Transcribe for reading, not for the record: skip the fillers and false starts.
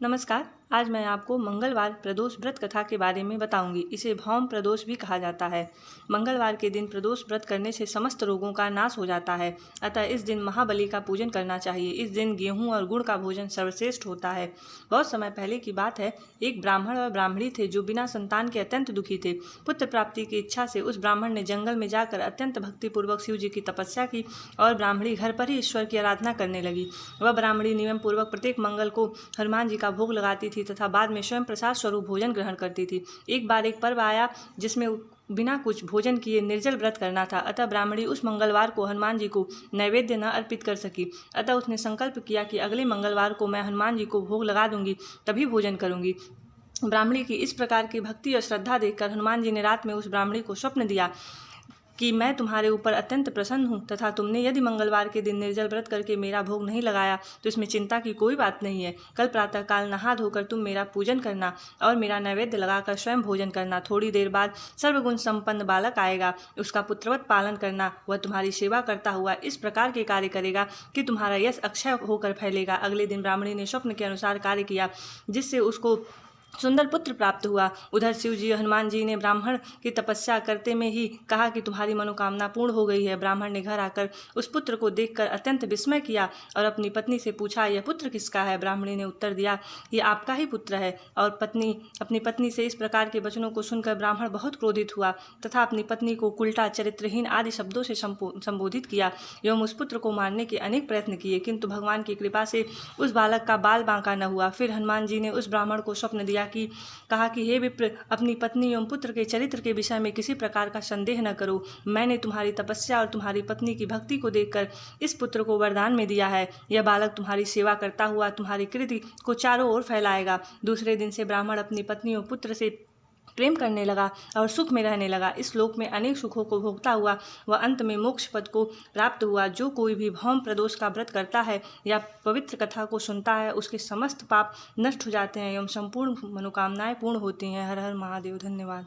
नमस्कार। आज मैं आपको मंगलवार प्रदोष व्रत कथा के बारे में बताऊंगी। इसे भौम प्रदोष भी कहा जाता है। मंगलवार के दिन प्रदोष व्रत करने से समस्त रोगों का नाश हो जाता है। अतः इस दिन महाबली का पूजन करना चाहिए। इस दिन गेहूं और गुड़ का भोजन सर्वश्रेष्ठ होता है। बहुत समय पहले की बात है, एक ब्राह्मण और ब्राह्मणी थे जो बिना संतान के अत्यंत दुखी थे। पुत्र प्राप्ति की इच्छा से उस ब्राह्मण ने जंगल में जाकर अत्यंत भक्तिपूर्वक शिव जी की तपस्या की और ब्राह्मणी घर पर ही ईश्वर की आराधना करने लगी। वह ब्राह्मणी नियम पूर्वक प्रत्येक मंगल को हनुमान जी का भोग लगाती थी तथा बाद में स्वयं प्रसाद स्वरूप भोजन ग्रहण करती थी। एक बार एक पर्व आया जिसमें बिना कुछ भोजन किए निर्जल व्रत करना था। अतः ब्राह्मणी उस मंगलवार को हनुमान जी को नैवेद्य न अर्पित कर सकी। अतः उसने संकल्प किया कि अगले मंगलवार को मैं हनुमान जी को भोग लगा दूंगी, तभी भोजन करूंगी। ब्राह्मणी की इस प्रकार की भक्ति और श्रद्धा देखकर हनुमान जी ने रात में उस ब्राह्मणी को स्वप्न दिया कि मैं तुम्हारे ऊपर अत्यंत प्रसन्न हूँ तथा तुमने यदि मंगलवार के दिन निर्जल व्रत करके मेरा भोग नहीं लगाया तो इसमें चिंता की कोई बात नहीं है। कल प्रातःकाल नहा धोकर तुम मेरा पूजन करना और मेरा नैवेद्य लगाकर स्वयं भोजन करना। थोड़ी देर बाद सर्वगुण संपन्न बालक आएगा, उसका पुत्रवत पालन करना। वह तुम्हारी सेवा करता हुआ इस प्रकार के कार्य करेगा कि तुम्हारा यश अक्षय होकर फैलेगा। अगले दिन ब्राह्मणी ने स्वप्न के अनुसार कार्य किया, जिससे उसको सुंदर पुत्र प्राप्त हुआ। उधर शिव जी हनुमान जी ने ब्राह्मण की तपस्या करते में ही कहा कि तुम्हारी मनोकामना पूर्ण हो गई है। ब्राह्मण ने घर आकर उस पुत्र को देखकर अत्यंत विस्मय किया और अपनी पत्नी से पूछा, यह पुत्र किसका है? ब्राह्मणी ने उत्तर दिया, ये आपका ही पुत्र है। और अपनी पत्नी से इस प्रकार के वचनों को सुनकर ब्राह्मण बहुत क्रोधित हुआ तथा अपनी पत्नी को कुल्टा, चरित्रहीन आदि शब्दों से संबोधित किया एवं उस पुत्र को मारने के अनेक प्रयत्न किए, किंतु भगवान की कृपा से उस बालक का बाल बांका न हुआ। फिर हनुमान जी ने उस ब्राह्मण को स्वप्न दिया कहा कि हे विप्र, अपनी पत्नी एवं पुत्र के चरित्र के विषय में किसी प्रकार का संदेह न करो। मैंने तुम्हारी तपस्या और तुम्हारी पत्नी की भक्ति को देखकर इस पुत्र को वरदान में दिया है। यह बालक तुम्हारी सेवा करता हुआ तुम्हारी कीर्ति को चारों ओर फैलाएगा। दूसरे दिन से ब्राह्मण अपनी पत्नी और पुत्र से प्रेम करने लगा और सुख में रहने लगा। इस लोक में अनेक सुखों को भोगता हुआ वह अंत में मोक्ष पद को प्राप्त हुआ। जो कोई भी भौम प्रदोष का व्रत करता है या पवित्र कथा को सुनता है, उसके समस्त पाप नष्ट हो जाते हैं एवं संपूर्ण मनोकामनाएं पूर्ण होती हैं। हर हर महादेव। धन्यवाद।